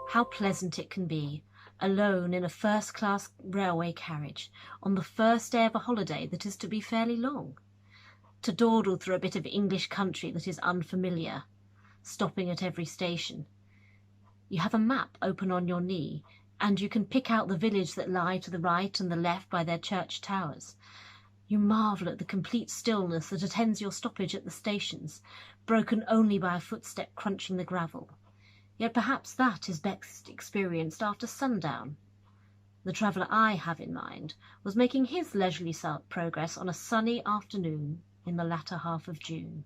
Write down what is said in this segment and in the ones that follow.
How pleasant it can be, alone in a first-class railway carriage, on the first day of a holiday that is to be fairly long, to dawdle through a bit of English country that is unfamiliar, stopping at every station. You have a map open on your knee, and you can pick out the village that lie to the right and the left by their church towers. You marvel at the complete stillness that attends your stoppage at the stations, broken only by a footstep crunching the gravel. Yet perhaps that is best experienced after sundown. The traveller I have in mind was making his leisurely progress on a sunny afternoon in the latter half of June.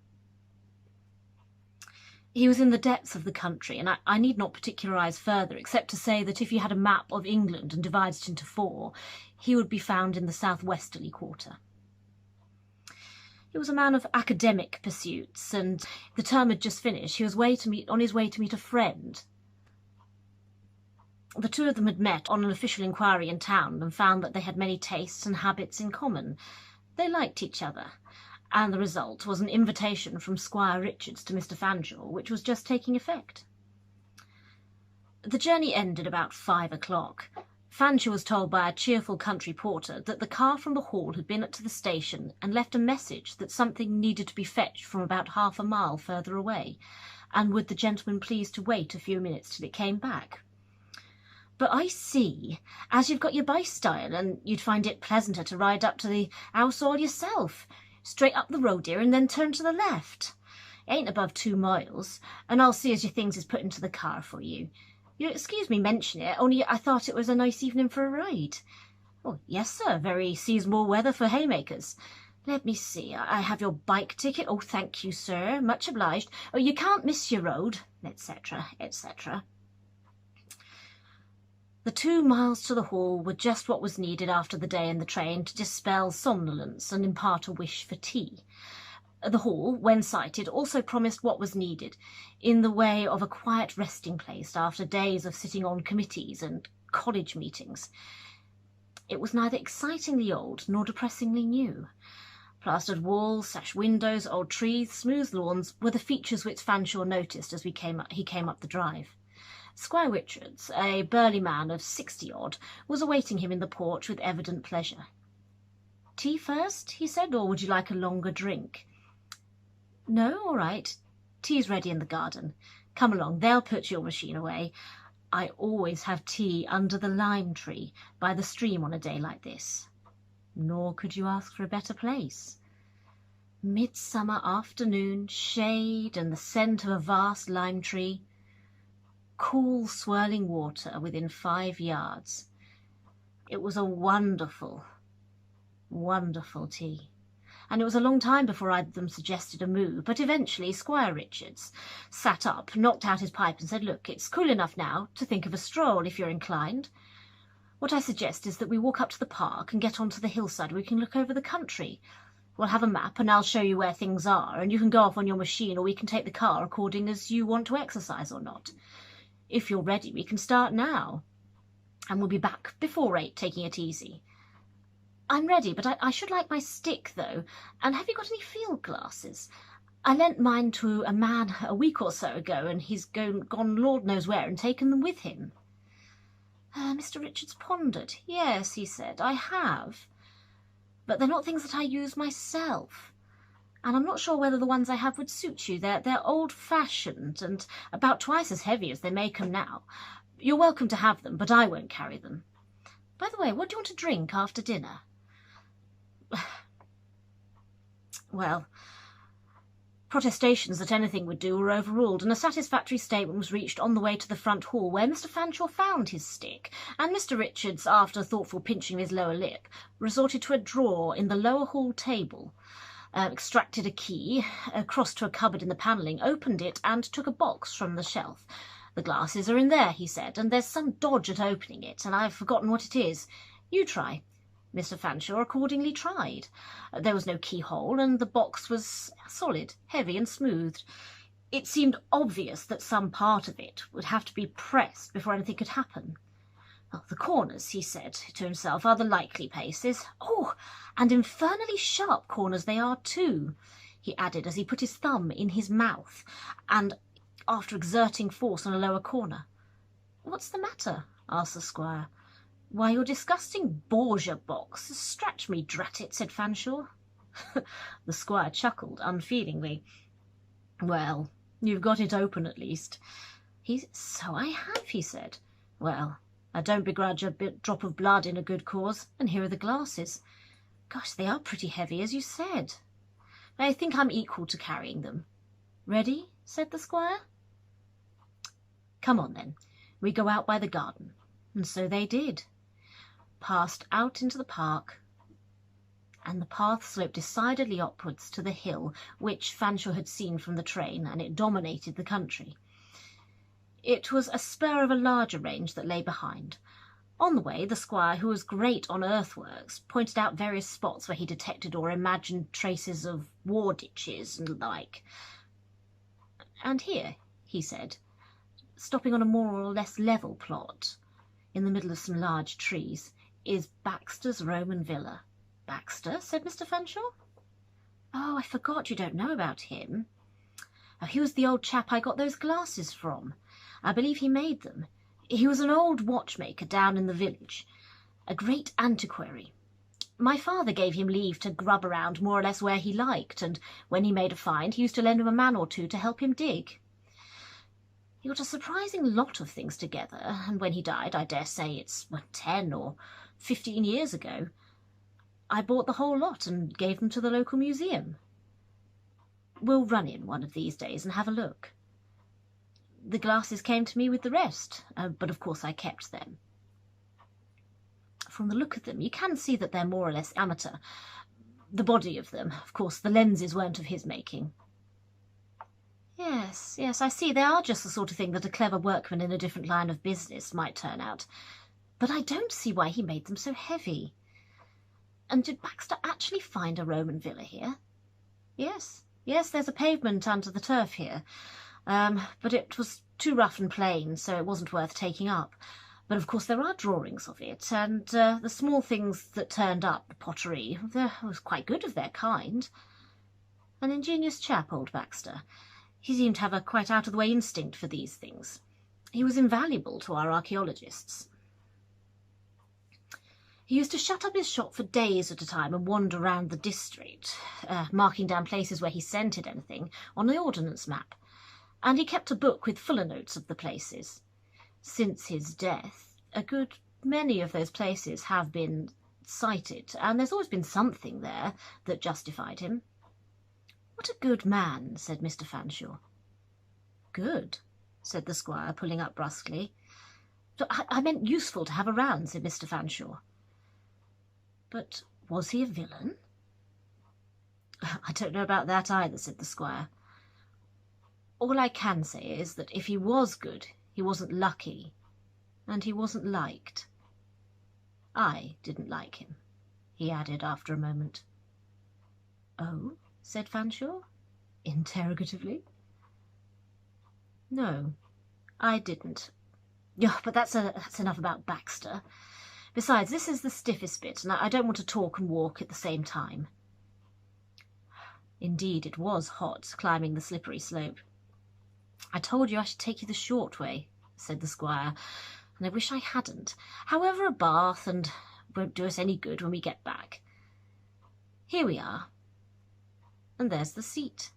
He was in the depths of the country, and I need not particularise further, except to say that if you had a map of England and divided it into 4, he would be found in the southwesterly quarter. He was a man of academic pursuits, and the term had just finished. He was on his way to meet a friend. The two of them had met on an official inquiry in town and found that they had many tastes and habits in common. They liked each other, and the result was an invitation from Squire Richards to Mr. Fanshawe, which was just taking effect. The journey ended about 5 o'clock. Fanshawe was told by a cheerful country porter that the car from the hall had been to the station and left a message that something needed to be fetched from about half a mile further away, and would the gentleman please to wait a few minutes till it came back. "But I see, as you've got your bystyle, and you'd find it pleasanter to ride up to the house all yourself. Straight up the road here and then turn to the left. It ain't above 2 miles, and I'll see as your things is put into the car for you. You'll excuse me mentioning it, only I thought it was a nice evening for a ride." "Oh, yes, sir, very seasonable weather for haymakers. Let me see, I have your bike ticket. Oh, thank you, sir, much obliged. Oh, you can't miss your road," etc., etc. The 2 miles to the hall were just what was needed after the day in the train to dispel somnolence and impart a wish for tea. The hall, when sighted, also promised what was needed in the way of a quiet resting place after days of sitting on committees and college meetings. It was neither excitingly old nor depressingly new. Plastered walls, sash windows, old trees, smooth lawns were the features which Fanshawe noticed as he came up the drive. Squire Richards, a burly man of 60-odd, was awaiting him in the porch with evident pleasure. "Tea first?" he said, "or would you like a longer drink?" "No, all right. Tea's ready in the garden. Come along, they'll put your machine away. I always have tea under the lime tree by the stream on a day like this." Nor could you ask for a better place. Midsummer afternoon, shade and the scent of a vast lime tree. Cool, swirling water within 5 yards. It was a wonderful, wonderful tea. And it was a long time before either of them suggested a move, but eventually Squire Richards sat up, knocked out his pipe and said, "Look, it's cool enough now to think of a stroll if you're inclined. What I suggest is that we walk up to the park and get onto the hillside where we can look over the country. We'll have a map and I'll show you where things are, and you can go off on your machine or we can take the car according as you want to exercise or not. If you're ready, we can start now, and we'll be back before 8, taking it easy. I'm ready, but I should like my stick, though. And have you got any field glasses? I lent mine to a man a week or so ago, and he's gone Lord knows where and taken them with him." Mr. Richards pondered. "Yes," he said, "I have. But they're not things that I use myself. And I'm not sure whether the ones I have would suit you. They're old-fashioned and about twice as heavy as they make 'em now. You're welcome to have them, but I won't carry them. By the way, what do you want to drink after dinner?" Well, protestations that anything would do were overruled, and a satisfactory statement was reached on the way to the front hall, where Mr. Fanshawe found his stick, and Mr. Richards, after thoughtful pinching of his lower lip, resorted to a drawer in the lower hall table, extracted a key, crossed to a cupboard in the panelling, opened it, and took a box from the shelf. "The glasses are in there," he said, "and there's some dodge at opening it, and I've forgotten what it is. You try." Mr. Fanshawe accordingly tried. There was no keyhole, and the box was solid, heavy, and smoothed. It seemed obvious that some part of it would have to be pressed before anything could happen. "Oh, the corners," he said to himself, "are the likely places. Oh, and infernally sharp corners they are too," he added as he put his thumb in his mouth, and after exerting force on a lower corner. "What's the matter?" asked the squire. "Why, your disgusting Borgia box has scratched me, drat it," said Fanshawe. The squire chuckled unfeelingly. "Well, you've got it open at least." "So I have," he said. "Well, I don't begrudge a drop of blood in a good cause, and here are the glasses. Gosh, they are pretty heavy, as you said. I think I'm equal to carrying them." "Ready?" said the squire. "Come on, then. We go out by the garden." And so they did. Passed out into the park, and the path sloped decidedly upwards to the hill which Fanshawe had seen from the train, and it dominated the country. It was a spur of a larger range that lay behind. On the way, the squire, who was great on earthworks, pointed out various spots where he detected or imagined traces of war ditches and the like. "And here," he said, stopping on a more or less level plot in the middle of some large trees, "is Baxter's Roman villa." "Baxter?" said Mr. Fanshawe. "Oh, I forgot you don't know about him. Oh, he was the old chap I got those glasses from. I believe he made them. He was an old watchmaker down in the village, a great antiquary. My father gave him leave to grub around more or less where he liked, and when he made a find, he used to lend him a man or two to help him dig. He got a surprising lot of things together, and when he died, I dare say it's 10 or 15 years ago, I bought the whole lot and gave them to the local museum. We'll run in one of these days and have a look. The glasses came to me with the rest, but of course I kept them. From the look of them, you can see that they're more or less amateur. The body of them, of course, the lenses weren't of his making." Yes, I see. They are just the sort of thing that a clever workman in a different line of business might turn out. But I don't see why he made them so heavy. And did Baxter actually find a Roman villa here?" Yes, there's a pavement under the turf here. But it was too rough and plain, so it wasn't worth taking up. But of course there are drawings of it, and the small things that turned up, the pottery, was quite good of their kind. An ingenious chap, old Baxter. He seemed to have a quite out-of-the-way instinct for these things. He was invaluable to our archaeologists. He used to shut up his shop for days at a time and wander round the district, marking down places where he scented anything on the ordnance map. And he kept a book with fuller notes of the places. Since his death, a good many of those places have been sighted, and there's always been something there that justified him. "What a good man," said Mr. Fanshawe. "Good," said the squire, pulling up brusquely. I meant useful to have around," said Mr. Fanshawe. "But was he a villain?" "I don't know about that either," said the squire. "All I can say is that if he was good, he wasn't lucky, and he wasn't liked. I didn't like him," he added after a moment. "Oh?" said Fanshawe, interrogatively. "No, I didn't. But that's enough about Baxter. Besides, this is the stiffest bit, and I don't want to talk and walk at the same time." Indeed, it was hot, climbing the slippery slope. "I told you I should take you the short way," said the squire, "and I wish I hadn't. However, a bath and won't do us any good when we get back. Here we are, and there's the seat."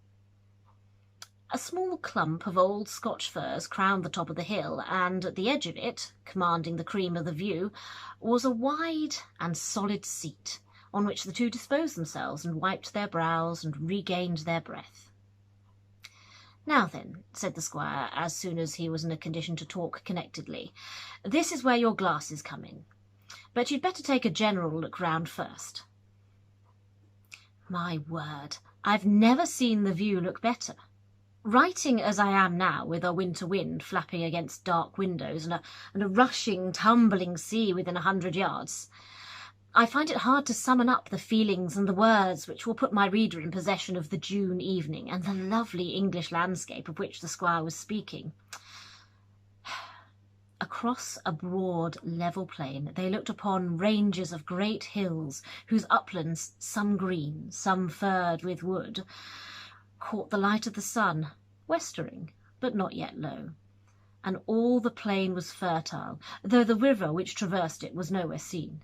A small clump of old Scotch firs crowned the top of the hill, and at the edge of it, commanding the cream of the view, was a wide and solid seat, on which the two disposed themselves and wiped their brows and regained their breath. "Now then," said the squire, as soon as he was in a condition to talk connectedly, "this is where your glasses come in. But you'd better take a general look round first." My word, I've never seen the view look better. Writing as I am now, with a winter wind flapping against dark windows and a rushing, tumbling sea within 100 yards, I find it hard to summon up the feelings and the words which will put my reader in possession of the June evening and the lovely English landscape of which the squire was speaking. Across a broad, level plain they looked upon ranges of great hills, whose uplands, some green, some furred with wood, caught the light of the sun, westering, but not yet low, and all the plain was fertile, though the river which traversed it was nowhere seen.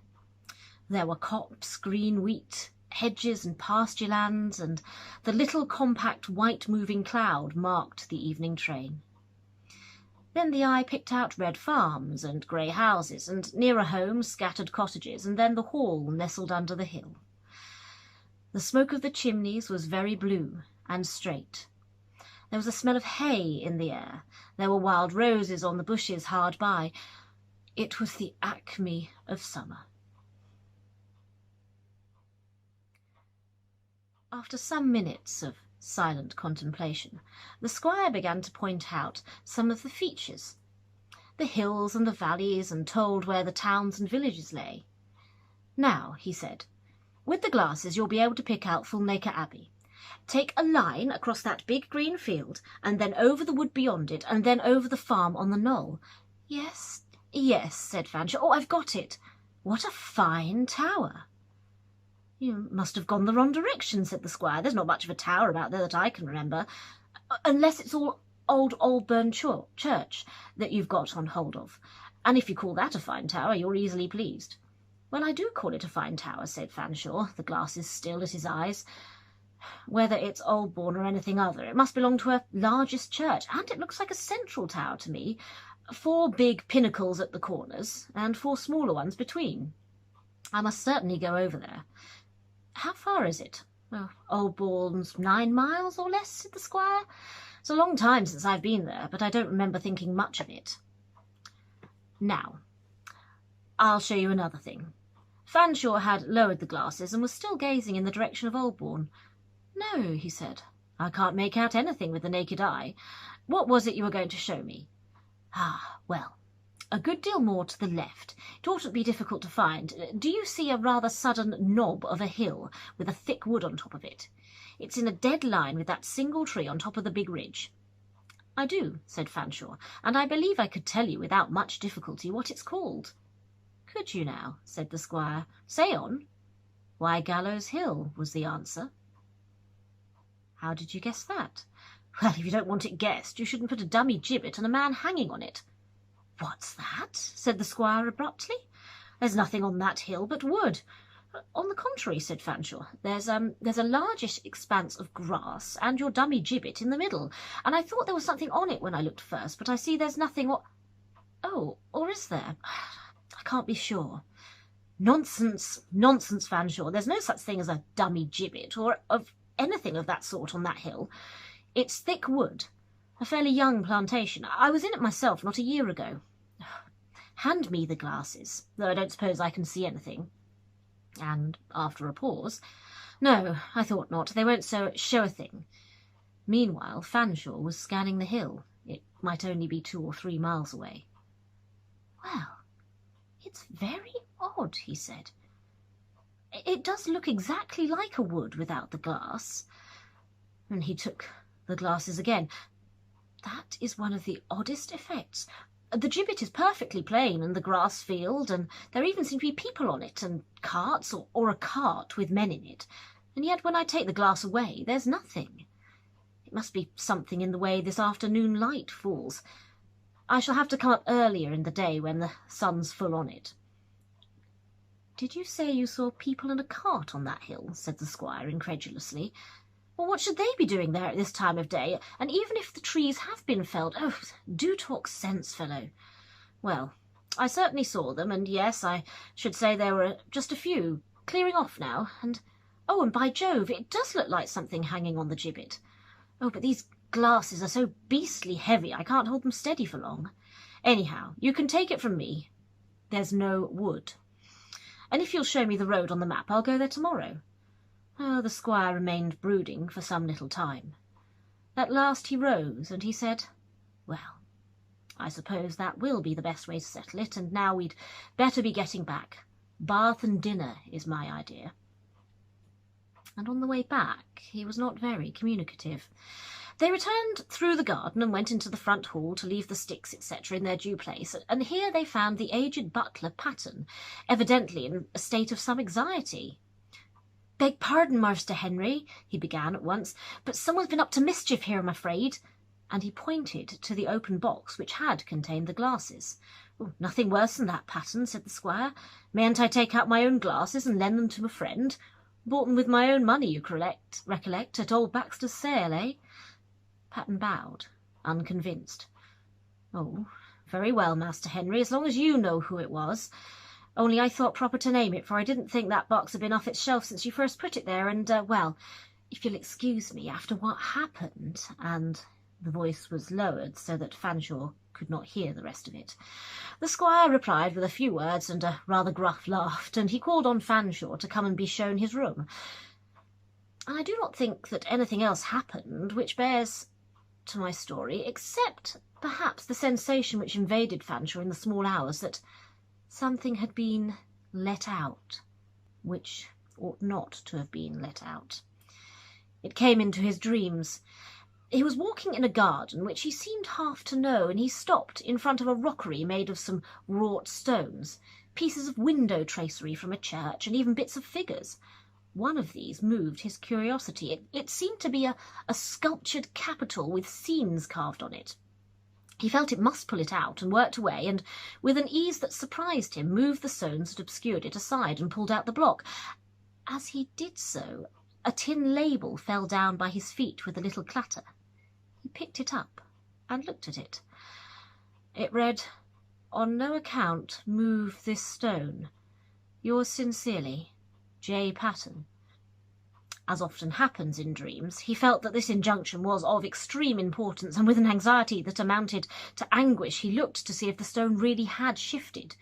There were copse, green wheat, hedges and pasture lands, and the little compact white moving cloud marked the evening train. Then the eye picked out red farms and grey houses, and nearer home scattered cottages, and then the hall nestled under the hill. The smoke of the chimneys was very blue and straight. There was a smell of hay in the air. There were wild roses on the bushes hard by. It was the acme of summer. After some minutes of silent contemplation, the squire began to point out some of the features, the hills and the valleys, and told where the towns and villages lay. "Now," he said, "with the glasses you'll be able to pick out Fulnaker Abbey. Take a line across that big green field, and then over the wood beyond it, and then over the farm on the knoll." "Yes, yes," said Fanshawe. "Oh, I've got it. What a fine tower!" "You must have gone the wrong direction," said the squire. "There's not much of a tower about there that I can remember, unless it's all old Aldburn Church that you've got on hold of. And if you call that a fine tower, you're easily pleased." "Well, I do call it a fine tower," said Fanshawe, the glasses still at his eyes. "Whether it's Aldbourne or anything other, it must belong to a largest church, and it looks like a central tower to me. 4 big pinnacles at the corners, and 4 smaller ones between. I must certainly go over there." "How far is it?" "Aldbourne's 9 miles or less," said the squire. "It's a long time since I've been there, but I don't remember thinking much of it. Now, I'll show you another thing." Fanshawe had lowered the glasses and was still gazing in the direction of Aldbourne. "No," he said, "I can't make out anything with the naked eye. What was it you were going to show me?" "Well, a good deal more to the left. It oughtn't be difficult to find. Do you see a rather sudden knob of a hill with a thick wood on top of it? It's in a dead line with that single tree on top of the big ridge." "I do," said Fanshawe, "and I believe I could tell you without much difficulty what it's called." "Could you now?" said the squire. "Say on." "Why, Gallows Hill," was the answer. "How did you guess that?" "Well, if you don't want it guessed, you shouldn't put a dummy gibbet and a man hanging on it." "What's that?" said the squire abruptly. "There's nothing on that hill but wood." "On the contrary," said Fanshawe, there's a largish expanse of grass and your dummy gibbet in the middle, and I thought there was something on it when I looked first, but I see there's nothing. Oh, or is there? I can't be sure." "Nonsense, nonsense, Fanshawe. There's no such thing as a dummy gibbet or of anything of that sort on that hill. It's thick wood, a fairly young plantation. I was in it myself not a year ago. Hand me the glasses, though I don't suppose I can see anything." And after a pause, "No, I thought not. They won't show a thing." Meanwhile, Fanshawe was scanning the hill. It might only be 2 or 3 miles away. "Well, it's very odd," he said. "It does look exactly like a wood without the glass." And he took the glasses again. "That is one of the oddest effects. The gibbet is perfectly plain, and the grass field, and there even seem to be people on it, and carts, or a cart with men in it, and yet when I take the glass away, there's nothing. It must be something in the way this afternoon light falls. I shall have to come up earlier in the day when the sun's full on it." "Did you say you saw people in a cart on that hill?" said the squire incredulously. "Well, what should they be doing there at this time of day? And even if the trees have been felled— Oh, do talk sense, fellow." "Well, I certainly saw them, and yes, I should say there were just a few, clearing off now, and by Jove, it does look like something hanging on the gibbet. Oh, but these glasses are so beastly heavy I can't hold them steady for long. Anyhow, you can take it from me, there's no wood. And if you'll show me the road on the map, I'll go there tomorrow." The squire remained brooding for some little time. At last he rose, and he said, "Well, I suppose that will be the best way to settle it, and now we'd better be getting back. Bath and dinner is my idea." And on the way back he was not very communicative. They returned through the garden and went into the front hall to leave the sticks, etc., in their due place, and here they found the aged butler Patten, evidently in a state of some anxiety. "Beg pardon, Master Henry," he began at once, "but someone's been up to mischief here, I'm afraid." and he pointed to the open box which had contained the glasses. "Oh, nothing worse than that, Pattern," said the squire. "Mayn't I take out my own glasses and lend them to a friend? Bought them with my own money, you recollect, at old Baxter's sale, eh?" Pattern bowed, unconvinced. "Oh, very well, Master Henry, as long as you know who it was. Only I thought proper to name it, for I didn't think that box had been off its shelf since you first put it there, and, well, if you'll excuse me, after what happened," and the voice was lowered so that Fanshawe could not hear the rest of it. The squire replied with a few words and a rather gruff laugh, and he called on Fanshawe to come and be shown his room. I do not think that anything else happened which bears to my story, except perhaps the sensation which invaded Fanshawe in the small hours that something had been let out, which ought not to have been let out. It came into his dreams. He was walking in a garden which he seemed half to know, and he stopped in front of a rockery made of some wrought stones, pieces of window tracery from a church, and even bits of figures. One of these moved his curiosity. It seemed to be a sculptured capital with scenes carved on it. He felt it must pull it out, and worked away, and with an ease that surprised him, moved the stones that obscured it aside and pulled out the block. As he did so, a tin label fell down by his feet with a little clatter. He picked it up and looked at it. It read, "On no account move this stone. Yours sincerely, J. Pattern." As often happens in dreams, he felt that this injunction was of extreme importance, and with an anxiety that amounted to anguish, he looked to see if the stone really had shifted.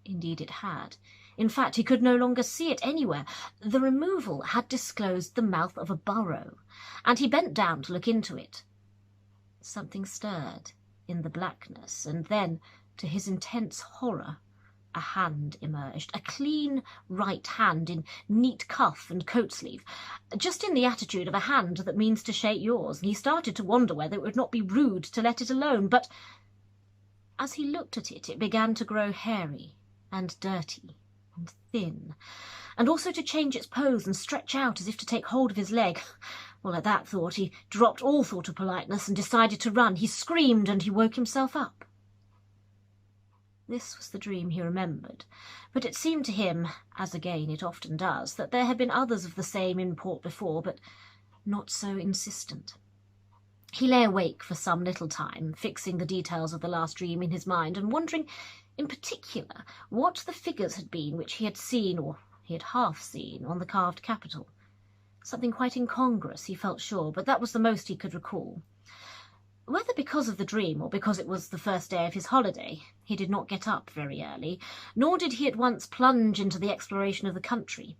Indeed it had. In fact, he could no longer see it anywhere. The removal had disclosed the mouth of a burrow, and he bent down to look into it. Something stirred in the blackness, and then, to his intense horror, a hand emerged, a clean right hand in neat cuff and coat sleeve, just in the attitude of a hand that means to shake yours, and he started to wonder whether it would not be rude to let it alone, but as he looked at it, it began to grow hairy and dirty and thin, and also to change its pose and stretch out as if to take hold of his leg. Well, at that thought, he dropped all thought of politeness and decided to run. He screamed and he woke himself up. This was the dream he remembered, but it seemed to him, as again it often does, that there had been others of the same import before, but not so insistent. He lay awake for some little time, fixing the details of the last dream in his mind, and wondering in particular what the figures had been which he had seen, or he had half seen, on the carved capital. Something quite incongruous, he felt sure, but that was the most he could recall. Whether because of the dream or because it was the first day of his holiday, he did not get up very early, nor did he at once plunge into the exploration of the country.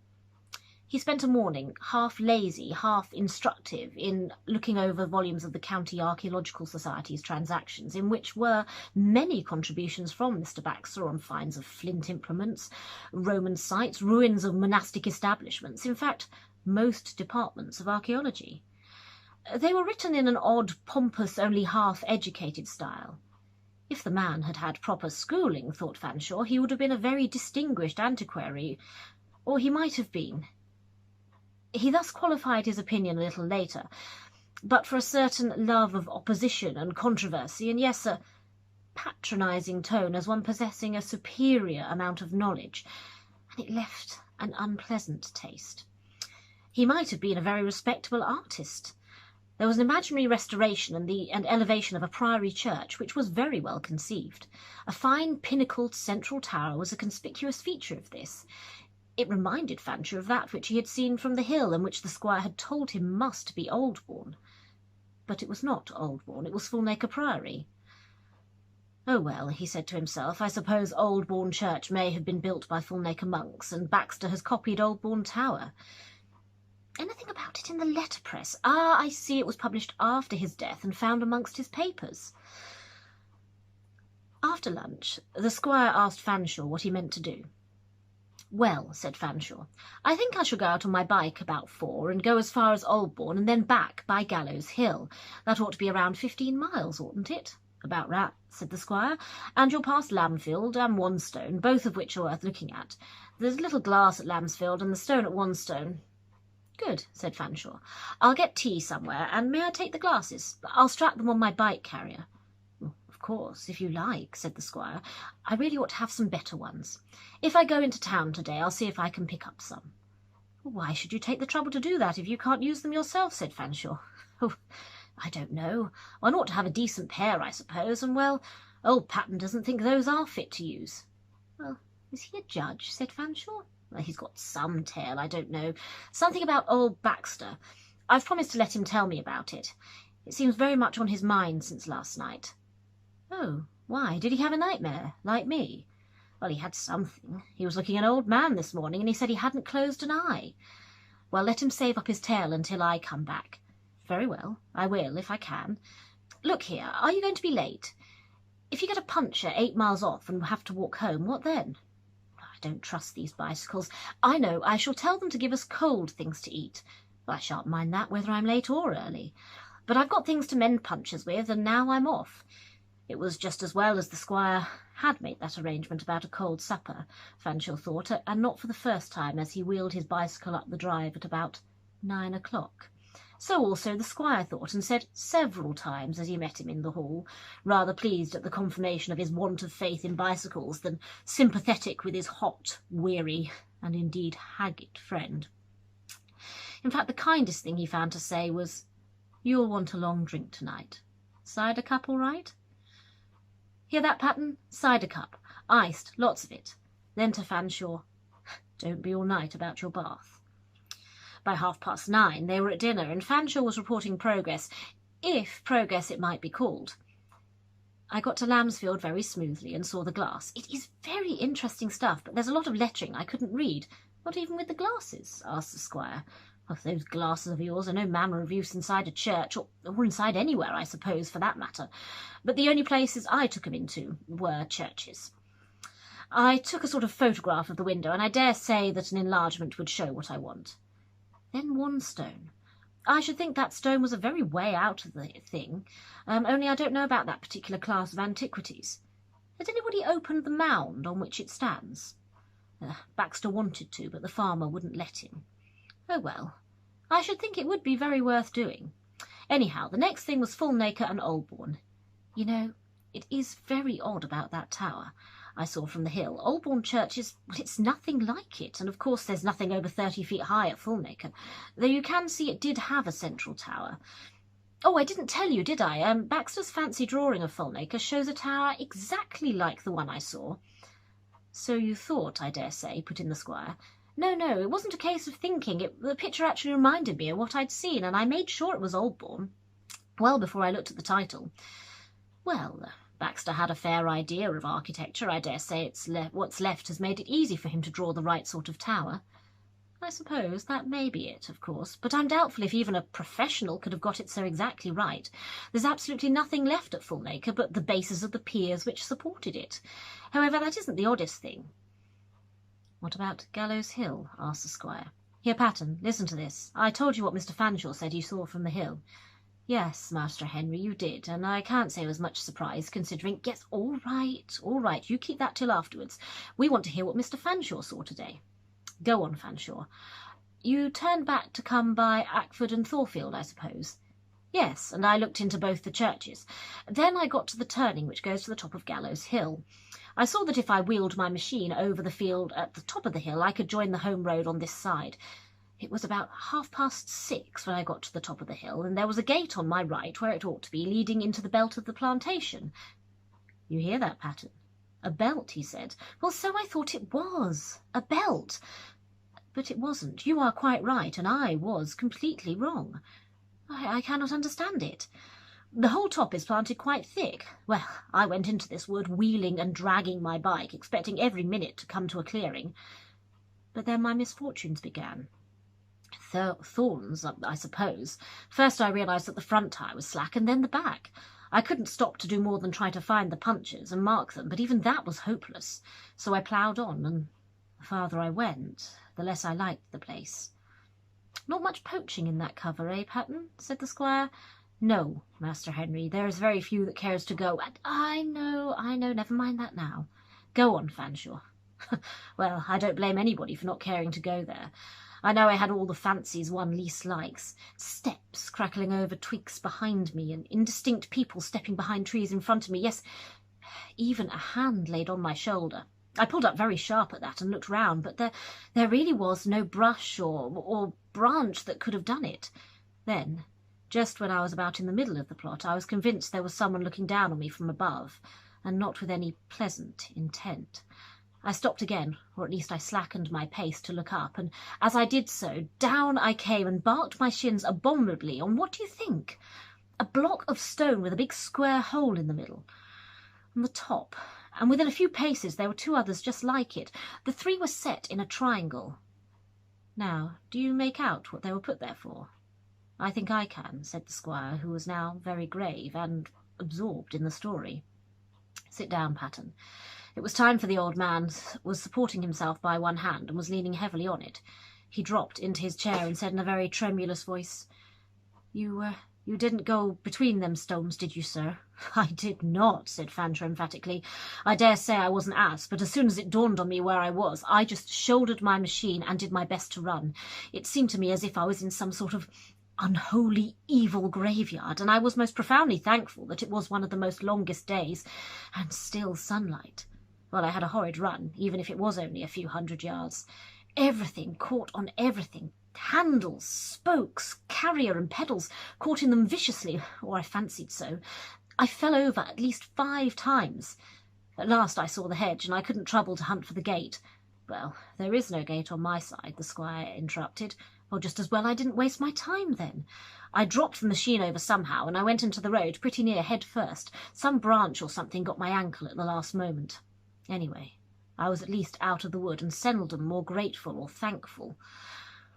He spent a morning, half lazy, half instructive, in looking over volumes of the County Archaeological Society's transactions, in which were many contributions from Mr. Baxter on finds of flint implements, Roman sites, ruins of monastic establishments, in fact, most departments of archaeology. They were written in an odd, pompous, only half-educated style. If the man had had proper schooling, thought Fanshawe, he would have been a very distinguished antiquary, or he might have been. He thus qualified his opinion a little later, but for a certain love of opposition and controversy, and yes, a patronising tone as one possessing a superior amount of knowledge, and it left an unpleasant taste. He might have been a very respectable artist. There was an imaginary restoration and elevation of a priory church, which was very well conceived. A fine pinnacled central tower was a conspicuous feature of this. It reminded Fanshawe of that which he had seen from the hill, and which the squire had told him must be Oldbourne. But it was not Oldbourne, it was Fulnaker Priory. "Oh well," he said to himself, "I suppose Oldbourne Church may have been built by Fulnaker monks, and Baxter has copied Oldbourne Tower. Anything about it in the letterpress? Ah, I see, it was published after his death and found amongst his papers." After lunch, the squire asked Fanshawe what he meant to do. "Well," said Fanshawe, "I think I shall go out on my bike about 4 and go as far as Oldbourne and then back by Gallows Hill. That ought to be around 15 miles, oughtn't it?" "About that," said the squire, "and you'll pass Lambfield and Wanstone, both of which are worth looking at. There's a little glass at Lambsfield and the stone at Wanstone. Good, said Fanshawe. I'll get tea somewhere, and may I take the glasses? I'll strap them on my bike carrier. Of course, if you like, said the squire. I really ought to have some better ones. If I go into town today, I'll see if I can pick up some. Why should you take the trouble to do that if you can't use them yourself, said Fanshawe. Oh, I don't know. One ought to have a decent pair, I suppose, and, well, old Patton doesn't think those are fit to use. Well, is he a judge, said Fanshawe. Well, he's got some tale, I don't know. Something about old Baxter. I've promised to let him tell me about it. It seems very much on his mind since last night. Oh, why? Did he have a nightmare, like me? Well, he had something. He was looking an old man this morning, and he said he hadn't closed an eye. Well, let him save up his tale until I come back. Very well, I will, if I can. Look here, are you going to be late? If you get a puncture 8 miles off and have to walk home, what then? I don't trust these bicycles. I know, I shall tell them to give us cold things to eat. I shan't mind that whether I'm late or early. But I've got things to mend punctures with, and now I'm off. It was just as well as the squire had made that arrangement about a cold supper, Fanshawe thought, and not for the first time as he wheeled his bicycle up the drive at about 9 o'clock. So also the squire thought, and said several times as he met him in the hall, rather pleased at the confirmation of his want of faith in bicycles than sympathetic with his hot, weary, and indeed haggard friend. In fact, the kindest thing he found to say was, "You'll want a long drink tonight. Cider cup all right?" "Hear that, Patton? Cider cup. Iced, lots of it." Then to Fanshawe, "Don't be all night about your bath." By 9:30 they were at dinner, and Fanshawe was reporting progress, if progress it might be called. "I got to Lambsfield very smoothly and saw the glass. It is very interesting stuff, but there's a lot of lettering I couldn't read." "Not even with the glasses?" asked the squire. "Oh, those glasses of yours are no manner of use inside a church, or inside anywhere, I suppose, for that matter. But the only places I took 'em into were churches. I took a sort of photograph of the window, and I dare say that an enlargement would show what I want. Then one stone. I should think that stone was a very way out of the thing, only I don't know about that particular class of antiquities. Has anybody opened the mound on which it stands?" Baxter wanted to, but the farmer wouldn't let him." "Oh, well, I should think it would be very worth doing. Anyhow, the next thing was Fulnaker and Oldbourne. You know, it is very odd about that tower I saw from the hill. Oldbourne Church is, well, it's nothing like it, and of course there's nothing over 30 feet high at Fulnaker, though you can see it did have a central tower. Oh, I didn't tell you, did I? Baxter's fancy drawing of Fulnaker shows a tower exactly like the one I saw." "So you thought, I dare say," put in the squire. No, it wasn't a case of thinking. The picture actually reminded me of what I'd seen, and I made sure it was Oldbourne, well before I looked at the title. Well, Baxter had a fair idea of architecture. I dare say what's left has made it easy for him to draw the right sort of tower. I suppose that may be it, of course, but I'm doubtful if even a professional could have got it so exactly right. There's absolutely nothing left at Fulnaker but the bases of the piers which supported it. However, that isn't the oddest thing." "What about Gallows Hill?" asked the squire. "Here, Patton, listen to this. I told you what Mr. Fanshawe said you saw from the hill." "Yes, Master Henry, you did, and I can't say I was much surprised, considering—" "Yes, all right, you keep that till afterwards. We want to hear what Mr. Fanshawe saw today." "Go on, Fanshawe. You turned back to come by Ackford and Thorfield, I suppose?" "Yes, and I looked into both the churches. Then I got to the turning which goes to the top of Gallows Hill. I saw that if I wheeled my machine over the field at the top of the hill, I could join the home road on this side. It was about 6:30 when I got to the top of the hill, and there was a gate on my right where it ought to be, leading into the belt of the plantation." "You hear that, Patton? A belt," he said. "Well, so I thought it was. A belt. But it wasn't. You are quite right, and I was completely wrong. I cannot understand it. The whole top is planted quite thick. Well, I went into this wood wheeling and dragging my bike, expecting every minute to come to a clearing. But then my misfortunes began. Thorns, I suppose. First I realised that the front tyre was slack, and then the back. I couldn't stop to do more than try to find the punctures and mark them, but even that was hopeless. So I ploughed on, and the farther I went, the less I liked the place." "Not much poaching in that cover, eh, Patton?" said the squire. "No, Master Henry, there is very few that cares to go, and I know, never mind that now. Go on, Fanshawe." "Well, I don't blame anybody for not caring to go there. I know I had all the fancies one least likes. Steps crackling over twigs behind me, and indistinct people stepping behind trees in front of me. Yes, even a hand laid on my shoulder. I pulled up very sharp at that and looked round, but there really was no brush or branch that could have done it. Then, just when I was about in the middle of the plot, I was convinced there was someone looking down on me from above, and not with any pleasant intent. I stopped again, or at least I slackened my pace to look up, and as I did so, down I came and barked my shins abominably on, what do you think? A block of stone with a big square hole in the middle. On the top, and within a few paces there were two others just like it. The three were set in a triangle. Now, do you make out what they were put there for? I think I can, said the squire, who was now very grave and absorbed in the story. Sit down, Pattern. It was time, for the old man was supporting himself by one hand and was leaning heavily on it. He dropped into his chair and said in a very tremulous voice, You didn't go between them stones, did you, sir? I did not, said Fanshawe emphatically. I dare say I wasn't asked, but as soon as it dawned on me where I was, I just shouldered my machine and did my best to run. It seemed to me as if I was in some sort of unholy, evil graveyard, and I was most profoundly thankful that it was one of the most longest days, and still sunlight. Well, I had a horrid run, even if it was only a few 100 yards. Everything caught on everything. Handles, spokes, carrier and pedals caught in them viciously, or I fancied so. I fell over at least 5 times. At last I saw the hedge, and I couldn't trouble to hunt for the gate. Well, there is no gate on my side, the squire interrupted. Well, just as well I didn't waste my time then. I dropped the machine over somehow, and I went into the road pretty near head first. Some branch or something got my ankle at the last moment. Anyway, I was at least out of the wood, and seldom more grateful or thankful,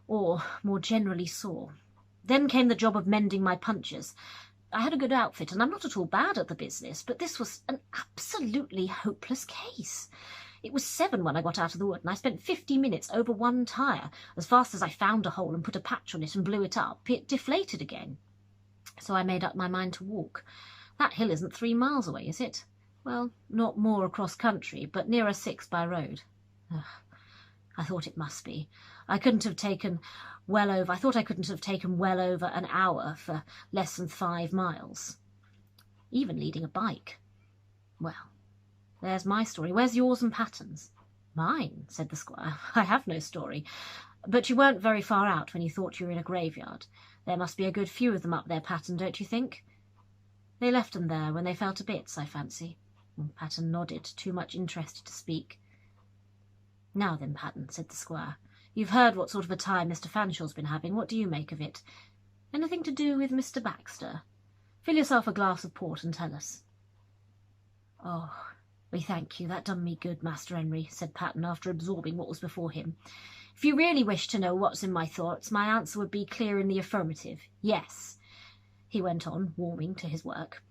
or more generally sore. Then came the job of mending my punctures. I had a good outfit, and I'm not at all bad at the business, but this was an absolutely hopeless case. It was 7 when I got out of the wood, and I spent 50 minutes over one tyre. As fast as I found a hole and put a patch on it and blew it up, it deflated again. So I made up my mind to walk. That hill isn't 3 miles away, is it? Well, not more across country, but nearer 6 by road. Ugh. I thought it must be. I thought I couldn't have taken well over an hour for less than 5 miles. Even leading a bike. Well, there's my story. Where's yours and Patton's? Mine, said the squire. I have no story. But you weren't very far out when you thought you were in a graveyard. There must be a good few of them up there, Patton, don't you think? They left them there when they fell to bits, I fancy. Patton nodded, too much interested to speak. Now then, Patton, said the squire, you've heard what sort of a time Mr. Fanshaw's been having. What do you make of it? Anything to do with Mr. Baxter? Fill yourself a glass of port and tell us. Oh, we thank you. That done me good, Master Henry, said Patton, after absorbing what was before him. If you really wish to know what's in my thoughts, my answer would be clear in the affirmative. Yes, he went on, warming to his work.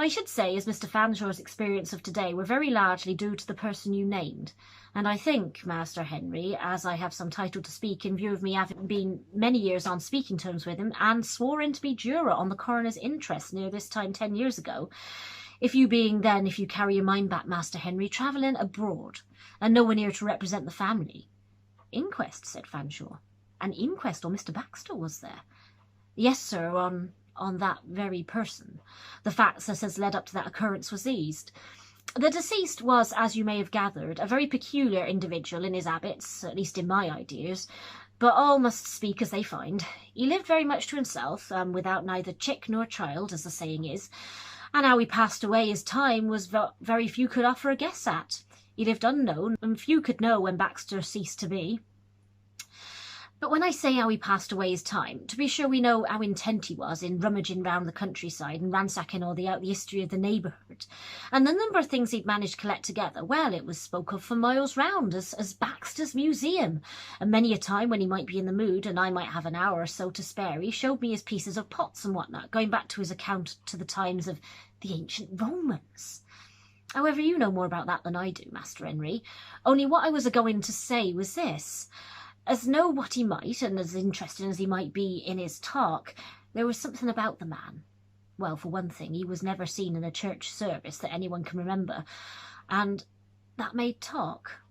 I should say, as Mr. Fanshaw's experience of today were very largely due to the person you named, and I think, Master Henry, as I have some title to speak in view of me having been many years on speaking terms with him, and swore in to be juror on the coroner's inquest near this time 10 years ago, if you carry your mind back, Master Henry, travelling abroad, and nowhere near to represent the family. Inquest, said Fanshawe. An inquest on Mr. Baxter, was there? Yes, sir, on that very person. The facts that has led up to that occurrence was these. The deceased was, as you may have gathered, a very peculiar individual in his habits, at least in my ideas, but all must speak as they find. He lived very much to himself, without neither chick nor child, as the saying is, and how he passed away his time was very few could offer a guess at. He lived unknown, and few could know when Baxter ceased to be. But when I say how he passed away his time, to be sure we know how intent he was in rummaging round the countryside and ransacking all the history of the neighbourhood. And the number of things he'd managed to collect together, well, it was spoke of for miles round as Baxter's Museum. And many a time when he might be in the mood and I might have an hour or so to spare, he showed me his pieces of pots and whatnot, going back to his account to the times of the ancient Romans. However, you know more about that than I do, Master Henry. Only what I was a-going to say was this. As know what he might, and as interested as he might be in his talk, there was something about the man. Well, for one thing, he was never seen in a church service that anyone can remember, and that made talk.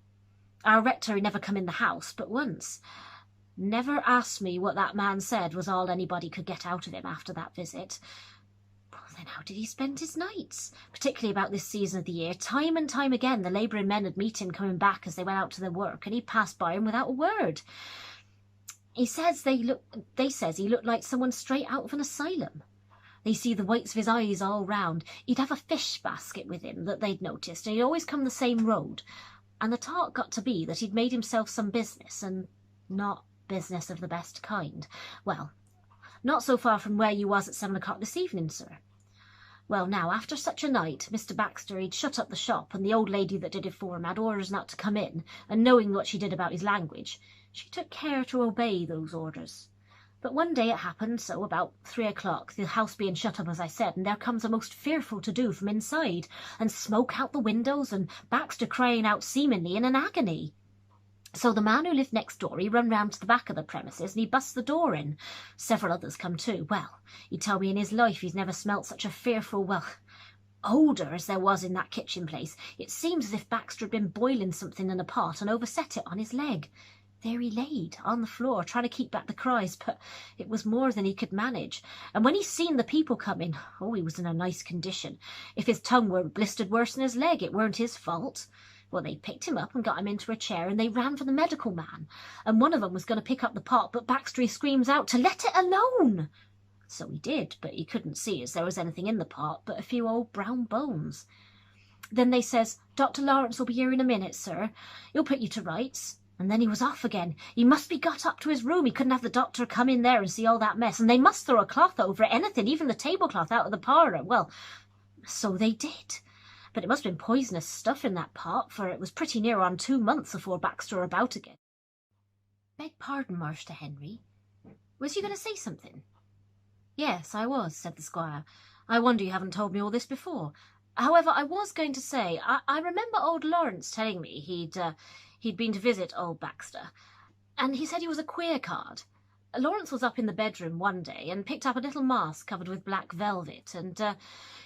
Our rector had never come in the house but once. Never asked me what that man said was all anybody could get out of him after that visit. Well, then how did he spend his nights? Particularly about this season of the year. Time and time again the labouring men would meet him coming back as they went out to their work, and he passed by him without a word. He says he looked like someone straight out of an asylum. They see the whites of his eyes all round. He'd have a fish basket with him that they'd noticed, and he'd always come the same road. And the talk got to be that he'd made himself some business, and not business of the best kind. Well, not so far from where you was at 7 o'clock this evening, sir. Well, now, after such a night, Mr. Baxter, he'd shut up the shop, and the old lady that did it for him had orders not to come in, and knowing what she did about his language, she took care to obey those orders. But one day it happened, so about 3 o'clock, the house being shut up as I said, and there comes a most fearful to-do from inside, and smoke out the windows, and Baxter crying out seemingly in an agony. So the man who lived next door, he run round to the back of the premises and he busts the door in. Several others come too. Well, he told me in his life he's never smelt such a fearful, odour as there was in that kitchen place. It seems as if Baxter had been boiling something in a pot and overset it on his leg. There he laid, on the floor, trying to keep back the cries, but it was more than he could manage. And when he seen the people coming, he was in a nice condition. If his tongue were blistered worse than his leg, it weren't his fault. Well, they picked him up and got him into a chair, and they ran for the medical man. And one of them was going to pick up the pot, but Baxter screams out to let it alone. So he did, but he couldn't see as there was anything in the pot but a few old brown bones. Then they says, Dr. Lawrence will be here in a minute, sir. He'll put you to rights. And then he was off again. He must be got up to his room. He couldn't have the doctor come in there and see all that mess. And they must throw a cloth over it, anything, even the tablecloth out of the parlour. Well, so they did. But it must have been poisonous stuff in that pot, for it was pretty near on 2 months afore Baxter were about again. Beg pardon, Master Henry. Was you going to say something? Yes, I was, said the squire. I wonder you haven't told me all this before. However, I was going to say, I remember old Lawrence telling me he'd been to visit old Baxter, and he said he was a queer card. Lawrence was up in the bedroom one day and picked up a little mask covered with black velvet, and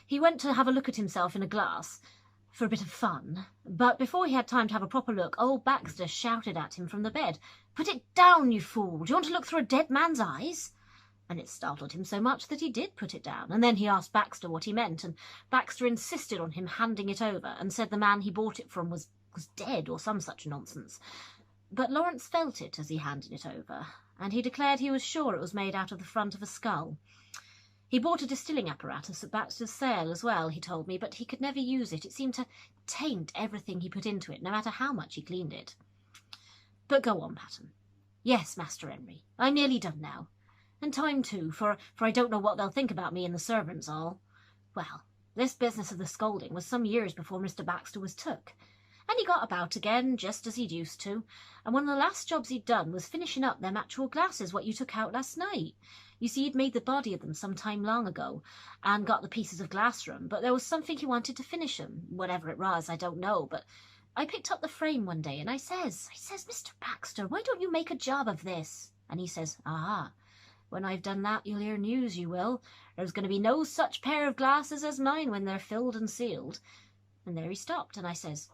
he went to have a look at himself in a glass for a bit of fun. But before he had time to have a proper look, old Baxter shouted at him from the bed, "Put it down, you fool! Do you want to look through a dead man's eyes?" And it startled him so much that he did put it down, and then he asked Baxter what he meant, and Baxter insisted on him handing it over, and said the man he bought it from was dead, or some such nonsense. But Lawrence felt it as he handed it over, and he declared he was sure it was made out of the front of a skull. He bought a distilling apparatus at Baxter's sale as well, he told me, but he could never use it. It seemed to taint everything he put into it, no matter how much he cleaned it. But go on, Patten. Yes, Master Henry, I'm nearly done now. And time too, for I don't know what they'll think about me in the servants' hall. Well, this business of the scolding was some years before Mr. Baxter was took. And he got about again, just as he'd used to, and one of the last jobs he'd done was finishing up them actual glasses what you took out last night. You see, he'd made the body of them some time long ago, and got the pieces of glass from, but there was something he wanted to finish 'em. Whatever it was, I don't know, but I picked up the frame one day, and I says, Mr. Baxter, why don't you make a job of this? And he says, when I've done that, you'll hear news, you will. There's going to be no such pair of glasses as mine when they're filled and sealed. And there he stopped, and I says,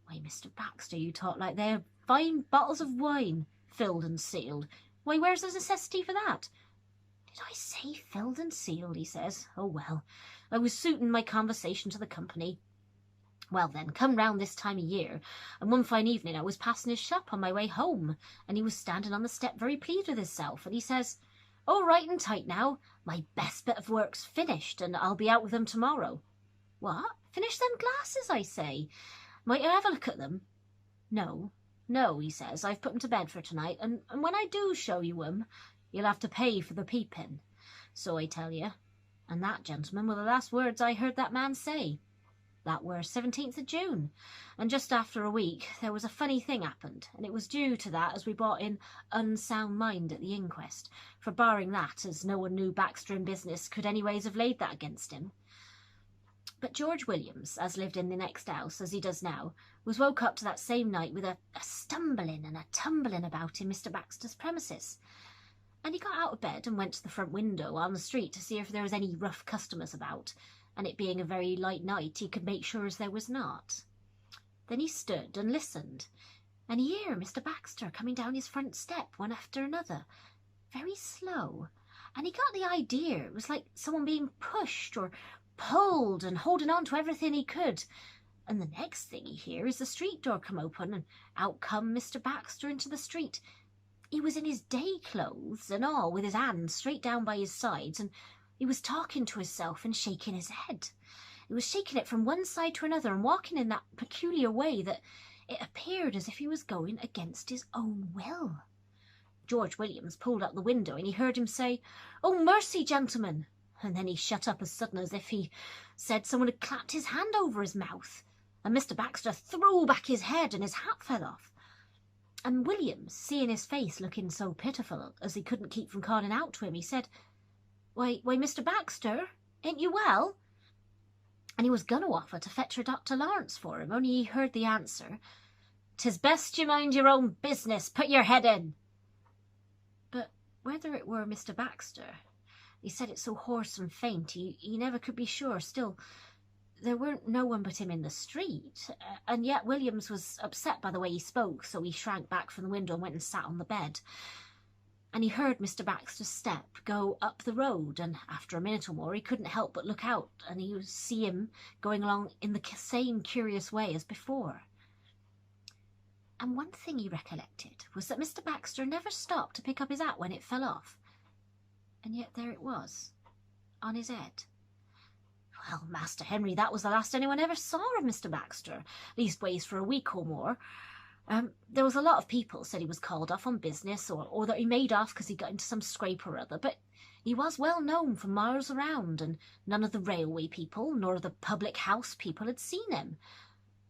Why, Mr. Baxter, you talk like they're fine bottles of wine, filled and sealed. Why, where's the necessity for that? Did I say filled and sealed, he says. Oh, well, I was suiting my conversation to the company. Well, then, come round this time of year, and one fine evening I was passing his shop on my way home, and he was standing on the step very pleased with himself, and he says, All right and tight now, my best bit of work's finished, and I'll be out with them tomorrow. What? Finish them glasses, I say. Might I have a look at them? No, he says, I've put 'em to bed for tonight, and when I do show you 'em, you'll have to pay for the peeping. So I tell you. And that, gentlemen, were the last words I heard that man say. That were 17th of June, and just after a week there was a funny thing happened, and it was due to that as we brought in unsound mind at the inquest, for barring that, as no one knew Baxter in business could anyways have laid that against him. But George Williams, as lived in the next house, as he does now, was woke up to that same night with a stumbling and a tumbling about in Mr. Baxter's premises. And he got out of bed and went to the front window on the street to see if there was any rough customers about, and it being a very light night, he could make sure as there was not. Then he stood and listened, and he heard Mr. Baxter coming down his front step one after another, very slow, and he got the idea it was like someone being pushed or pulled and holding on to everything he could. And the next thing he hear is the street door come open, and out come Mr. Baxter into the street. He was in his day clothes and all, with his hands straight down by his sides, and he was talking to himself and shaking his head. He was shaking it from one side to another and walking in that peculiar way that it appeared as if he was going against his own will. George Williams pulled up the window and he heard him say, "Oh, mercy, gentlemen," and then he shut up as sudden as if he said someone had clapped his hand over his mouth, and Mr. Baxter threw back his head and his hat fell off. And Williams, seeing his face looking so pitiful as he couldn't keep from calling out to him, he said, Why, Mr. Baxter, ain't you well?" And he was going to offer to fetch her Dr. Lawrence for him, only he heard the answer, "'Tis best you mind your own business, put your head in." But whether it were Mr. Baxter, he said it so hoarse and faint, he never could be sure. Still, there weren't no one but him in the street, and yet Williams was upset by the way he spoke, so he shrank back from the window and went and sat on the bed. And he heard Mr. Baxter's step go up the road, and after a minute or more he couldn't help but look out, and he would see him going along in the same curious way as before. And one thing he recollected was that Mr. Baxter never stopped to pick up his hat when it fell off, and yet there it was, on his head. Well, Master Henry, that was the last anyone ever saw of Mr. Baxter, leastways for a week or more. There was a lot of people said he was called off on business, or that he made off because he got into some scrape or other, but he was well known for miles around, and none of the railway people nor the public house people had seen him.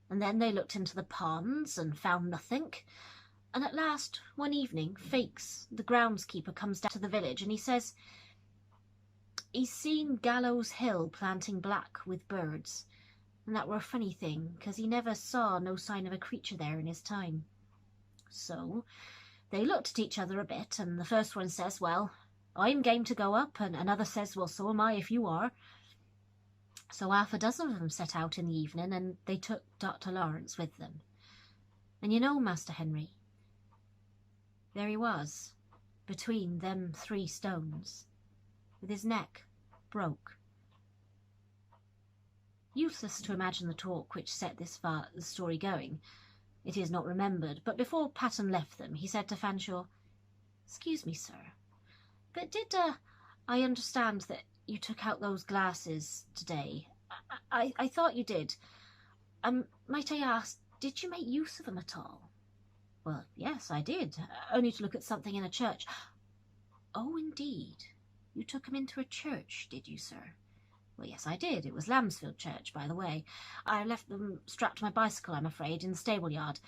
And then they looked into the ponds and found nothink, and at last, one evening, Fakes, the groundskeeper, comes down to the village, and he says he's seen Gallows Hill planting black with birds, and that were a funny thing, 'cause he never saw no sign of a creature there in his time. So they looked at each other a bit, and the first one says, "Well, I'm game to go up," and another says, "Well, so am I if you are." So half a dozen of them set out in the evening, and they took Dr. Lawrence with them. And you know, Master Henry, there he was, between them 3 stones, with his neck broke. Useless to imagine the talk which set the story going. It is not remembered, but before Patten left them, he said to Fanshawe, "Excuse me, sir, but did I understand that you took out those glasses today? I thought you did. Might I ask, did you make use of them at all?" "Well, yes, I did, only to look at something in a church." "Oh, indeed. You took them into a church, did you, sir?" "Well, yes, I did. It was Lambsfield Church, by the way. I left them strapped to my bicycle, I'm afraid, in the stable yard."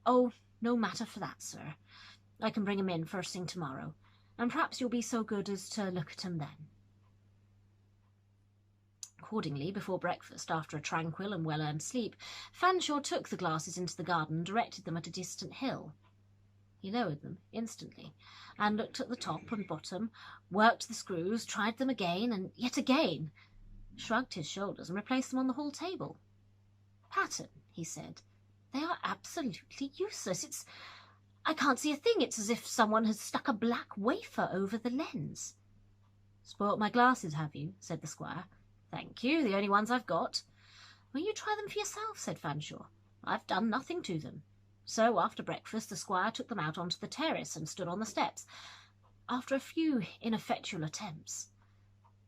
"Oh, no matter for that, sir. I can bring 'em in first thing tomorrow, and perhaps you'll be so good as to look at 'em then." Accordingly, before breakfast, after a tranquil and well-earned sleep, Fanshawe took the glasses into the garden and directed them at a distant hill. He lowered them instantly, and looked at the top and bottom, worked the screws, tried them again, and yet again, shrugged his shoulders and replaced them on the hall table. "Patten," he said, "they are absolutely useless. I can't see a thing. It's as if someone had stuck a black wafer over the lens." "Spoilt my glasses, have you?" said the squire. "Thank you, the only ones I've got." "Well, you try them for yourself," said Fanshawe. "I've done nothing to them." So after breakfast the squire took them out onto the terrace and stood on the steps. After a few ineffectual attempts,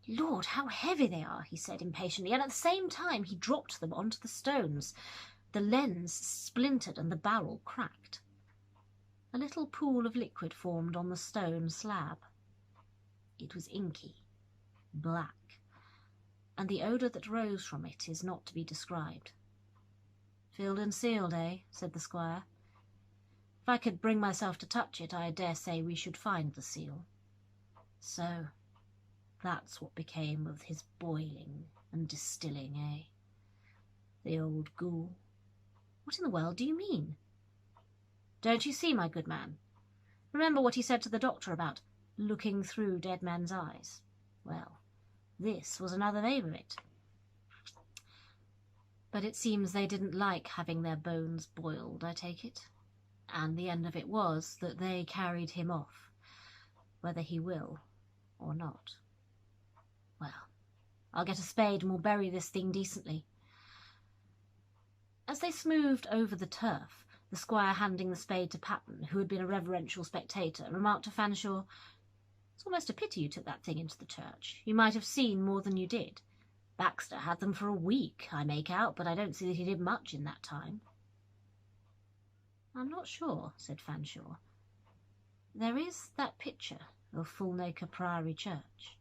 "Lord, how heavy they are," he said impatiently, and at the same time he dropped them onto the stones. The lens splintered and the barrel cracked. A little pool of liquid formed on the stone slab. It was inky, black, and the odour that rose from it is not to be described. "Filled and sealed, eh?" said the squire. "If I could bring myself to touch it, I dare say we should find the seal. So that's what became of his boiling and distilling, eh? The old ghoul. What in the world do you mean?" "Don't you see, my good man? Remember what he said to the doctor about looking through dead men's eyes? Well, this was another name of it. But it seems they didn't like having their bones boiled, I take it." And the end of it was that they carried him off, whether he will or not. Well, I'll get a spade and we'll bury this thing decently. As they smoothed over the turf, the squire, handing the spade to Patton, who had been a reverential spectator, remarked to Fanshawe, "It's almost a pity you took that thing into the church. You might have seen more than you did. Baxter had them for a week, I make out, but I don't see that he did much in that time." "I'm not sure," said Fanshawe. "There is that picture of Fulnaker Priory Church."